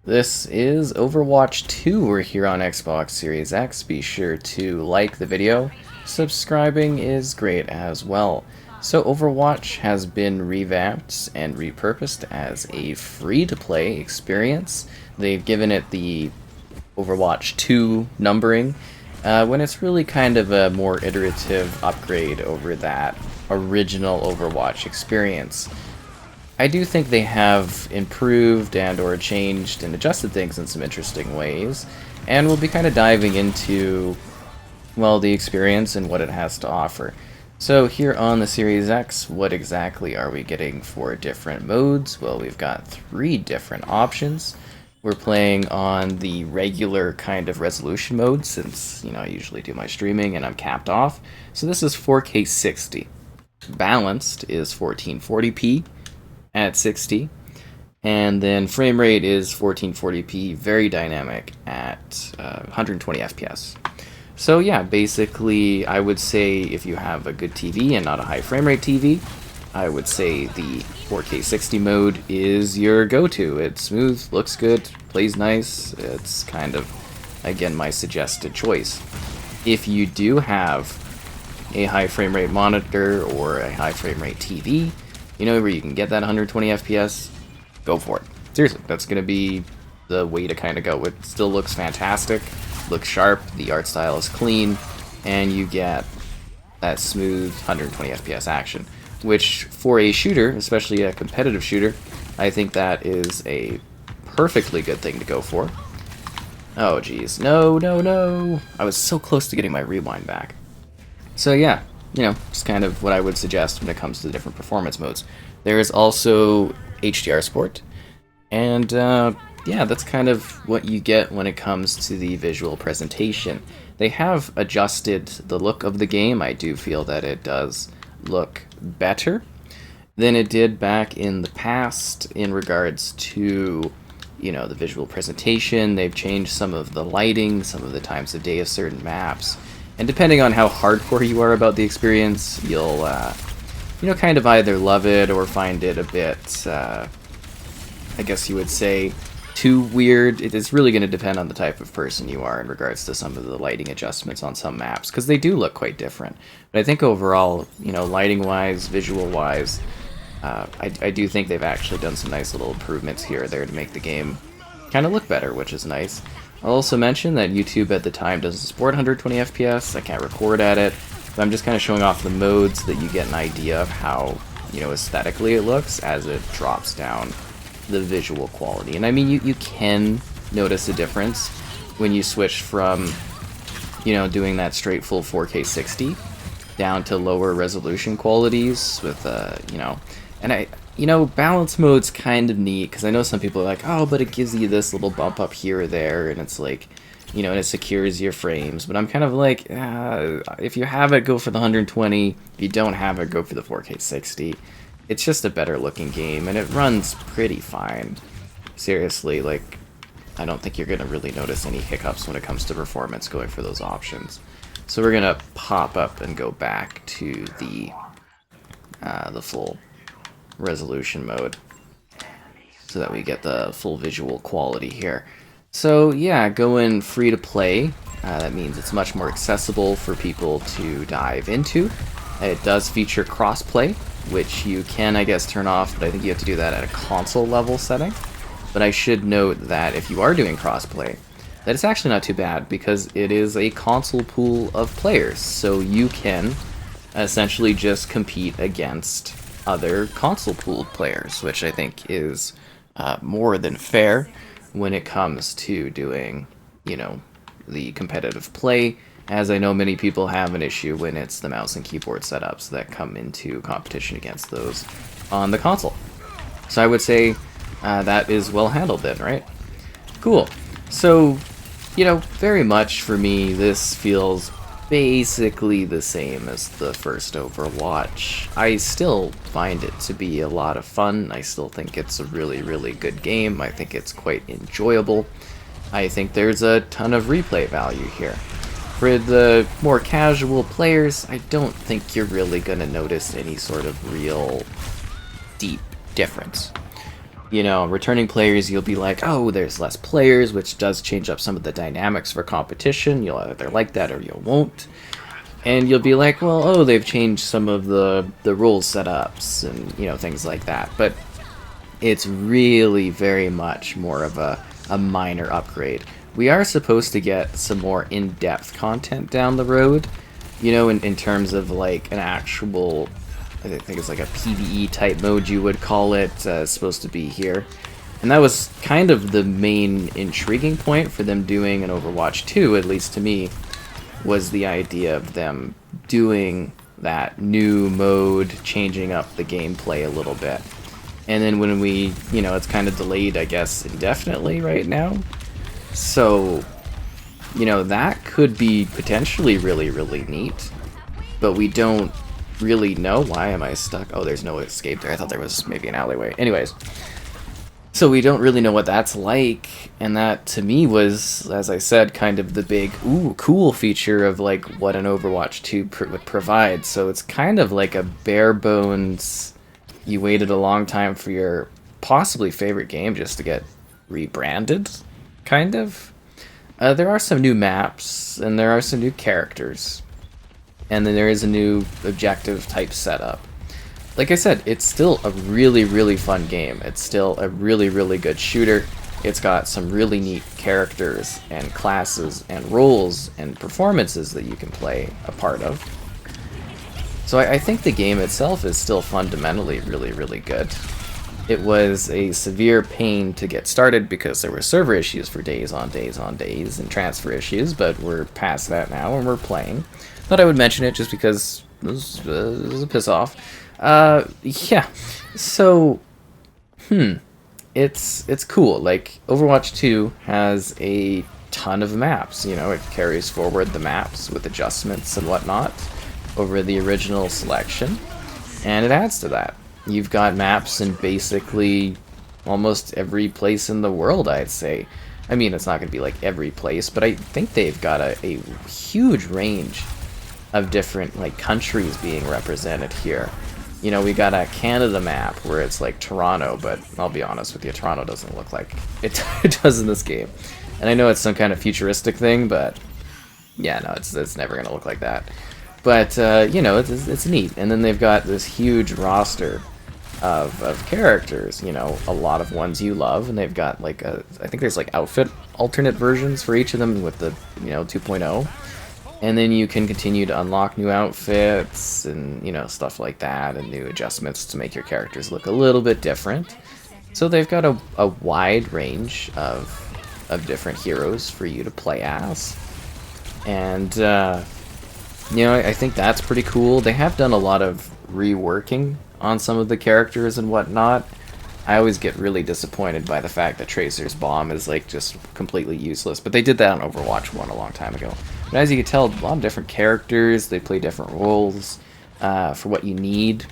This is Overwatch 2. We're here on Xbox Series X. Be sure to like the video. Subscribing is great as well. So Overwatch has been revamped and repurposed as a free-to-play experience. They've given it the Overwatch 2 numbering, when it's really kind of a more iterative upgrade over that original Overwatch experience. I do think they have improved and or changed and adjusted things in some interesting ways, and we'll be kind of diving into, well, the experience and what it has to offer. So here on the Series X, what exactly are we getting for different modes? Well, we've got 3 different options. We're playing on the regular kind of resolution mode since, I usually do my streaming and I'm capped off. So this is 4K 60. Balanced is 1440p at 60, and then frame rate is 1440p, very dynamic at 120 FPS. So yeah, basically I would say if you have a good TV and not a high frame rate TV, I would say the 4K 60 mode is your go-to. It's smooth, looks good, plays nice. It's kind of, again, my suggested choice. If you do have a high frame rate monitor or a high frame rate TV, where you can get that 120 FPS, go for it. Seriously, that's going to be the way to kind of go. It still looks fantastic, looks sharp, the art style is clean, and you get that smooth 120 FPS action, which for a shooter, especially a competitive shooter, I think that is a perfectly good thing to go for. Oh geez, no, no, no! I was so close to getting my rewind back. So yeah, just kind of what I would suggest when it comes to the different performance modes. There is also HDR Sport, and yeah, that's kind of what you get when it comes to the visual presentation. They have adjusted the look of the game. I do feel that it does look better than it did back in the past in regards to, the visual presentation. They've changed some of the lighting, some of the times of day of certain maps. And depending on how hardcore you are about the experience, you'll, kind of either love it or find it a bit, I guess you would say, too weird. It is really going to depend on the type of person you are in regards to some of the lighting adjustments on some maps, because they do look quite different. But I think overall, lighting-wise, visual-wise, I do think they've actually done some nice little improvements here or there to make the game kind of look better, which is nice. I'll also mention that YouTube at the time doesn't support 120 FPS. I can't record at it, but I'm just kind of showing off the modes so that you get an idea of how, aesthetically it looks as it drops down the visual quality. And I mean, you can notice a difference when you switch from, doing that straight full 4K 60 down to lower resolution qualities with, and balance mode's kind of neat, because I know some people are like, oh, but it gives you this little bump up here or there, and it's like, and it secures your frames. But I'm kind of like, if you have it, go for the 120. If you don't have it, go for the 4K 60. It's just a better looking game, and it runs pretty fine. Seriously, like, I don't think you're going to really notice any hiccups when it comes to performance going for those options. So we're going to pop up and go back to the full resolution mode so that we get the full visual quality here. So yeah, going free to play, that means it's much more accessible for people to dive into. It does feature crossplay, which you can, I guess, turn off, but I think you have to do that at a console level setting. But I should note that if you are doing crossplay, that it's actually not too bad, because it is a console pool of players, so you can essentially just compete against other console pooled players, which I think is more than fair when it comes to doing, the competitive play, as I know many people have an issue when it's the mouse and keyboard setups that come into competition against those on the console. So I would say that is well handled then, right? Cool. So, very much for me, this feels basically the same as the first Overwatch. I still find it to be a lot of fun. I still think it's a really, really good game. I think it's quite enjoyable. I think there's a ton of replay value here. For the more casual players, I don't think you're really going to notice any sort of real deep difference. You know, returning players, you'll be like, oh, there's less players, which does change up some of the dynamics for competition. You'll either like that or you won't. And you'll be like, well, oh, they've changed some of the rules setups and, you know, things like that. But it's really very much more of a minor upgrade. We are supposed to get some more in-depth content down the road, you know, in terms of like an actual, I think it's like a PvE type mode you would call it, supposed to be here. And that was kind of the main intriguing point for them doing an Overwatch 2, at least to me, was the idea of them doing that new mode, changing up the gameplay a little bit. And then when we, you know, it's kind of delayed, I guess, indefinitely right now. So, you know, that could be potentially really, really neat. But we don't really know. Why am I stuck? Oh, there's no escape there. I thought there was maybe an alleyway. Anyways. So we don't really know what that's like. And that, to me, was, as I said, kind of the big, ooh, cool feature of, like, what an Overwatch 2 would provide. So it's kind of like a bare bones... You waited a long time for your possibly favorite game just to get rebranded, kind of. There are some new maps, and there are some new characters. And then there is a new objective type setup. Like I said, it's still a really, really fun game. It's still a really, really good shooter. It's got some really neat characters and classes and roles and performances that you can play a part of. So I think the game itself is still fundamentally really, really good. It was a severe pain to get started because there were server issues for days on days on days and transfer issues, but we're past that now and we're playing. Thought I would mention it just because it was a piss off. Yeah, so, it's cool. Like, Overwatch 2 has a ton of maps, you know, it carries forward the maps with adjustments and whatnot over the original selection, and it adds to that. You've got maps in basically almost every place in the world, I'd say. I mean, it's not going to be like every place, but I think they've got a huge range of different like countries being represented here. You know, we got a Canada map where it's like Toronto, but I'll be honest with you, Toronto doesn't look like it does in this game. And I know it's some kind of futuristic thing, but yeah, no, it's never going to look like that. But, you know, it's neat. And then they've got this huge roster of characters, you know, a lot of ones you love. And they've got, like, I think there's, like, outfit alternate versions for each of them with the, you know, 2.0. And then you can continue to unlock new outfits and, you know, stuff like that. And new adjustments to make your characters look a little bit different. So they've got a wide range of different heroes for you to play as. And, you know, I think that's pretty cool. They have done a lot of reworking on some of the characters and whatnot. I always get really disappointed by the fact that Tracer's bomb is, like, just completely useless. But they did that on Overwatch 1 a long time ago. But as you can tell, a lot of different characters, they play different roles for what you need,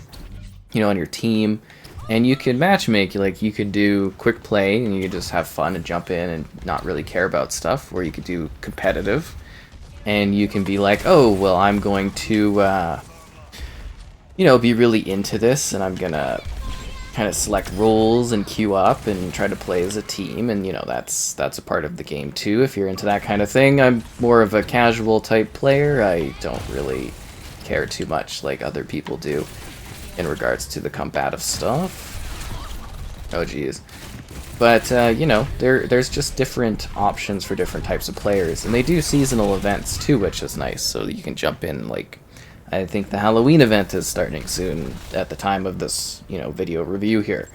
you know, on your team. And you can matchmake, like, you could do quick play, and you could just have fun and jump in and not really care about stuff, or you could do competitive. And you can be like, oh, well, I'm going to, you know, be really into this, and I'm gonna kind of select roles and queue up and try to play as a team, and, you know, that's a part of the game, too, if you're into that kind of thing. I'm more of a casual type player. I don't really care too much like other people do in regards to the combative stuff. Oh, geez. But, you know, there's just different options for different types of players. And they do seasonal events, too, which is nice. So you can jump in, like, I think the Halloween event is starting soon at the time of this, you know, video review here.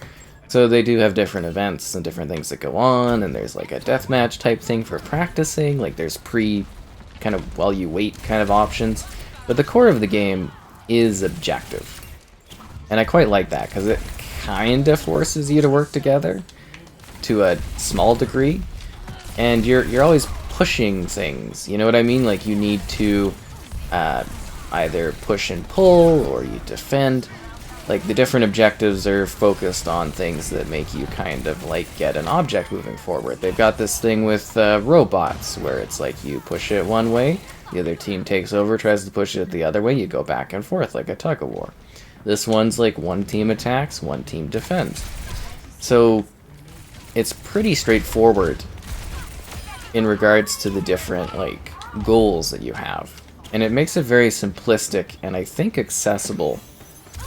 So they do have different events and different things that go on. And there's, like, a deathmatch type thing for practicing. Like, there's kind of while you wait kind of options. But the core of the game is objective. And I quite like that, because it kind of forces you to work together to a small degree, and you're always pushing things, you know what I mean? Like, you need to either push and pull, or you defend. Like, the different objectives are focused on things that make you kind of, like, get an object moving forward. They've got this thing with robots, where it's like you push it one way, the other team takes over, tries to push it the other way, you go back and forth like a tug-of-war. This one's like one team attacks, one team defends. So it's pretty straightforward in regards to the different like goals that you have, and it makes it very simplistic and I think accessible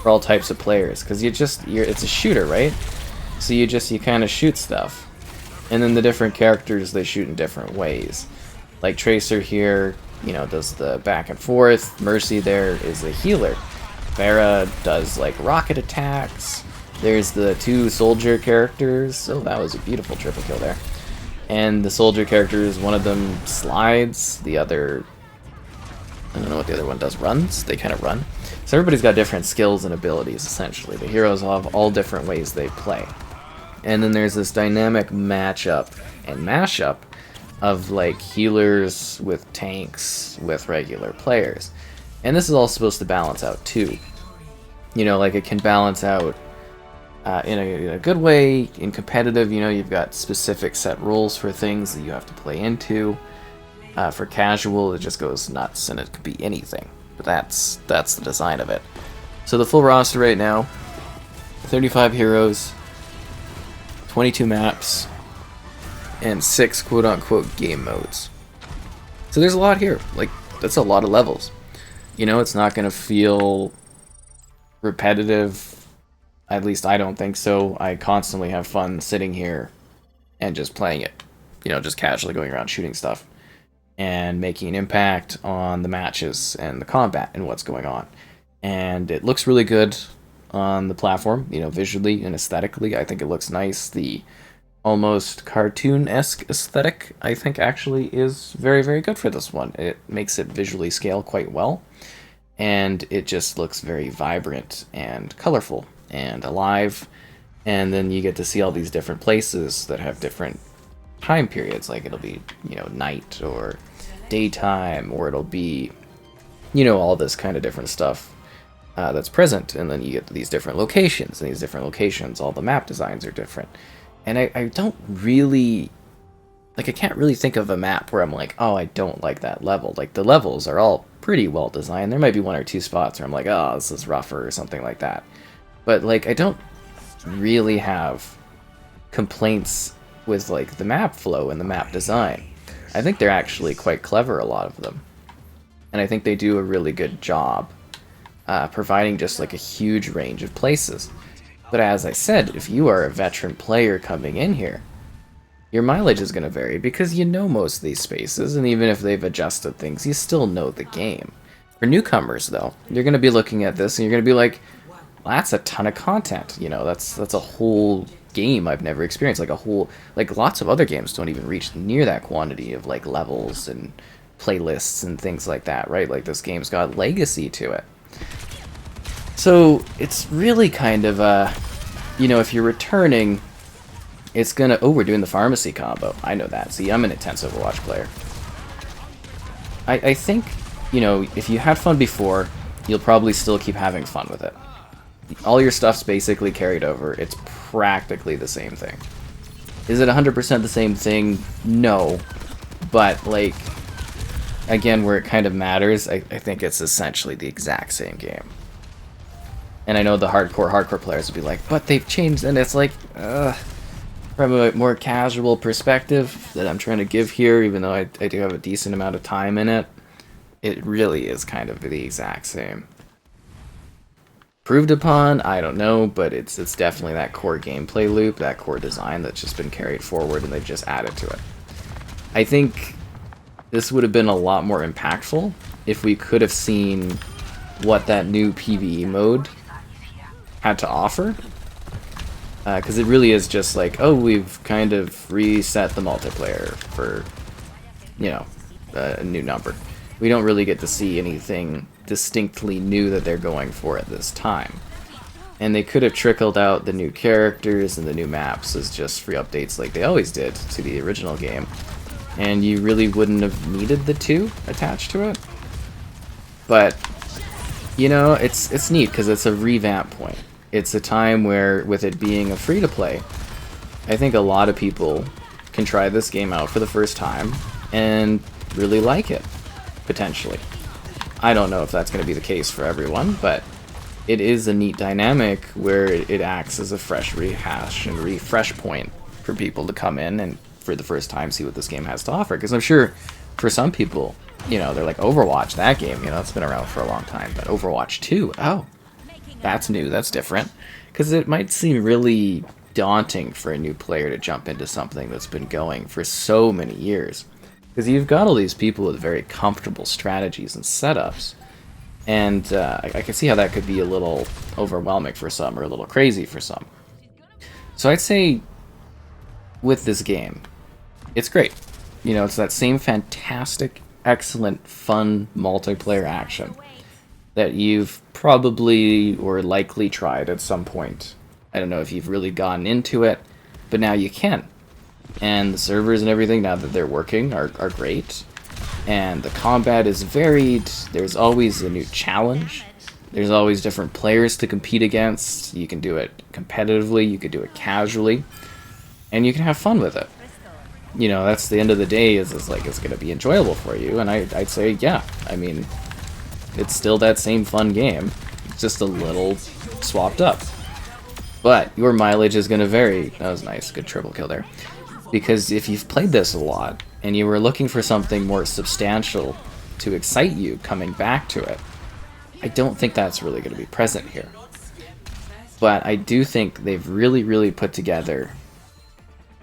for all types of players, because it's a shooter, right? So you kind of shoot stuff, and then the different characters, they shoot in different ways. Like Tracer here, you know, does the back and forth. Mercy there is a healer. Pharah does like rocket attacks. There's the two soldier characters. Oh, that was a beautiful triple kill there. And the soldier characters, one of them slides, the other, I don't know what the other one does, runs? They kind of run. So everybody's got different skills and abilities, essentially. The heroes have all different ways they play. And then there's this dynamic matchup and mashup of like healers with tanks with regular players. And this is all supposed to balance out too. You know, like it can balance out in a good way. In competitive, you know, you've got specific set rules for things that you have to play into. For casual, it just goes nuts, and it could be anything. But that's the design of it. So the full roster right now, 35 heroes, 22 maps, and 6 quote-unquote game modes. So there's a lot here. Like, that's a lot of levels. You know, it's not going to feel repetitive. At least I don't think so. I constantly have fun sitting here and just playing it. You know, just casually going around shooting stuff and making an impact on the matches and the combat and what's going on. And it looks really good on the platform, you know, visually and aesthetically. I think it looks nice. The almost cartoon-esque aesthetic, I think, actually is very, very good for this one. It makes it visually scale quite well, and it just looks very vibrant and colorful and alive. And then you get to see all these different places that have different time periods, like it'll be, you know, night or daytime, or it'll be, you know, all this kind of different stuff that's present. And then you get these different locations, and these different locations, all the map designs are different. And I don't really, like, I can't really think of a map where I'm like, oh, I don't like that level. Like, the levels are all pretty well designed. There might be one or two spots where I'm like, oh, this is rougher or something like that. But, like, I don't really have complaints with, like, the map flow and the map design. I think they're actually quite clever, a lot of them. And I think they do a really good job providing just, like, a huge range of places. But as I said, if you are a veteran player coming in here, your mileage is going to vary because you know most of these spaces, and even if they've adjusted things, you still know the game. For newcomers, though, you're going to be looking at this and you're going to be like, well, that's a ton of content. You know, that's a whole game I've never experienced. Like lots of other games don't even reach near that quantity of like levels and playlists and things like that, right? Like this game's got legacy to it. So it's really kind of you know, if you're returning, it's gonna, oh, we're doing the pharmacy combo. I know that. See, I'm an intense Overwatch player. I think, you know, if you had fun before, you'll probably still keep having fun with it. All your stuff's basically carried over. It's practically the same thing. Is it 100% the same thing? No. But, like, again, where it kind of matters, I think it's essentially the exact same game. And I know the hardcore players will be like, but they've changed, and it's like, from a more casual perspective that I'm trying to give here, even though I do have a decent amount of time in it, it really is kind of the exact same. Proved upon, I don't know, but it's definitely that core gameplay loop, that core design that's just been carried forward and they've just added to it. I think this would have been a lot more impactful if we could have seen what that new PvE mode had to offer. Because it really is just like, oh, we've kind of reset the multiplayer for, you know, a new number. We don't really get to see anything distinctly new that they're going for at this time. And they could have trickled out the new characters and the new maps as just free updates like they always did to the original game. And you really wouldn't have needed the two attached to it. But, you know, it's neat because it's a revamp point. It's a time where, with it being a free-to-play, I think a lot of people can try this game out for the first time and really like it, potentially. I don't know if that's going to be the case for everyone, but it is a neat dynamic where it acts as a fresh rehash and refresh point for people to come in and for the first time see what this game has to offer. Because I'm sure for some people, you know, they're like, Overwatch, that game, you know, it's been around for a long time, but Overwatch 2, oh, that's new, that's different. Because it might seem really daunting for a new player to jump into something that's been going for so many years. Because you've got all these people with very comfortable strategies and setups, and I can see how that could be a little overwhelming for some, or a little crazy for some. So I'd say, with this game, it's great. You know, it's that same fantastic, excellent, fun multiplayer action that you've probably or likely tried at some point. I don't know if you've really gotten into it, but now you can. And the servers and everything, now that they're working, are great. And the combat is varied. There's always a new challenge. There's always different players to compete against. You can do it competitively, you can do it casually, and you can have fun with it. You know, that's the end of the day, is like, it's going to be enjoyable for you. And I'd say, yeah, I mean, it's still that same fun game. It's just a little swapped up. But your mileage is going to vary. That was nice. Good triple kill there. Because if you've played this a lot, and you were looking for something more substantial to excite you coming back to it, I don't think that's really going to be present here. But I do think they've really, really put together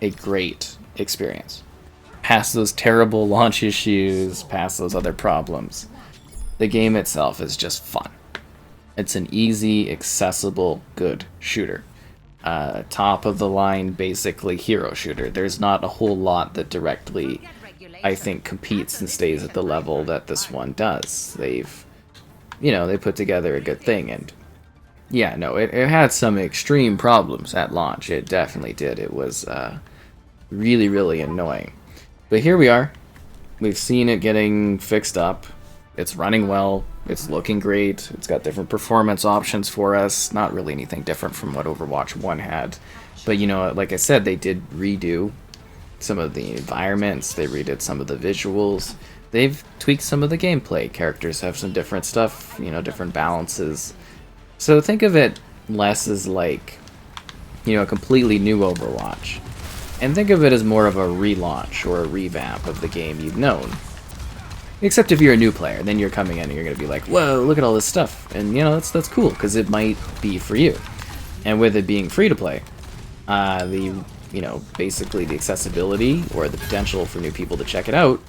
a great experience. Past those terrible launch issues, past those other problems, the game itself is just fun. It's an easy, accessible, good shooter. Top of the line, basically hero shooter. There's not a whole lot that directly, I think, competes and stays at the level that this one does. They've, you know, they put together a good thing, and yeah, no, it had some extreme problems at launch. It definitely did. It was really, really annoying. But here we are. We've seen it getting fixed up. It's running well. It's looking great. It's got different performance options for us. Not really anything different from what Overwatch 1 had. But, you know, like I said, they did redo some of the environments. They redid some of the visuals. They've tweaked some of the gameplay. Characters have some different stuff, you know, different balances. So think of it less as like, you know, a completely new Overwatch. And think of it as more of a relaunch or a revamp of the game you've known. Except if you're a new player, then you're coming in and you're going to be like, whoa, look at all this stuff. And, you know, that's cool, because it might be for you. And with it being free to play, you know, basically the accessibility or the potential for new people to check it out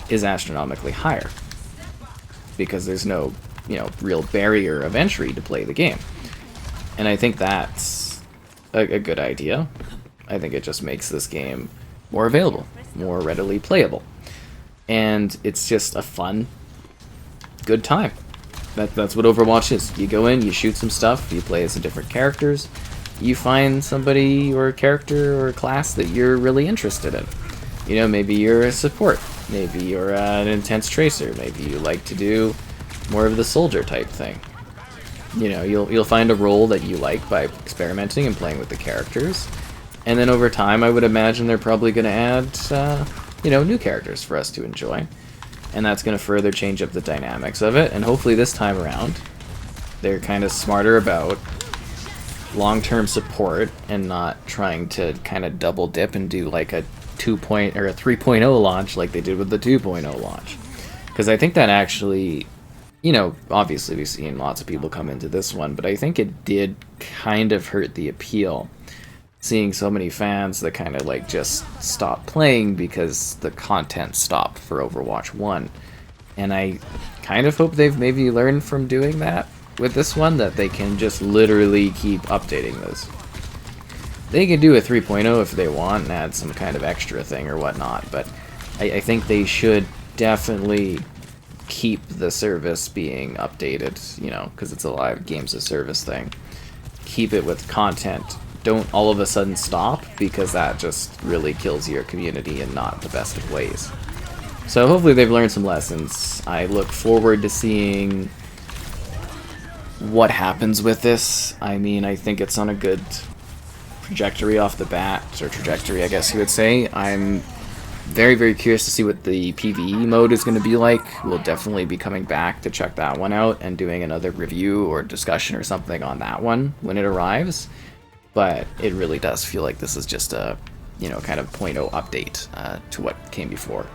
is astronomically higher. Because there's no, you know, real barrier of entry to play the game. And I think that's a good idea. I think it just makes this game more available, more readily playable. And it's just a fun, good time. That's what Overwatch is. You go in, you shoot some stuff, you play as some different characters, you find somebody or a character or a class that you're really interested in. You know, maybe you're a support, maybe you're an intense tracer, maybe you like to do more of the soldier type thing. You know, you'll find a role that you like by experimenting and playing with the characters. And then over time, I would imagine they're probably going to add, you know, new characters for us to enjoy. And that's going to further change up the dynamics of it. And hopefully this time around, they're kind of smarter about long-term support and not trying to kind of double dip and do like a 2.0 or a 3.0 launch like they did with the 2.0 launch. Because I think that actually, you know, obviously we've seen lots of people come into this one, but I think it did kind of hurt the appeal. Seeing so many fans that kind of like just stopped playing because the content stopped for Overwatch 1. And I kind of hope they've maybe learned from doing that with this one, that they can just literally keep updating this. They can do a 3.0 if they want and add some kind of extra thing or whatnot, but I think they should definitely keep the service being updated, you know, because it's a live games of service thing. Keep it with content. Don't all of a sudden stop, because that just really kills your community in not the best of ways. So hopefully they've learned some lessons. I look forward to seeing what happens with this. I mean, I think it's on a good trajectory off the bat, or trajectory, I guess you would say. I'm Very, very curious to see what the PvE mode is going to be like. We'll definitely be coming back to check that one out and doing another review or discussion or something on that one when it arrives. But it really does feel like this is just a, kind of 0.0 update to what came before.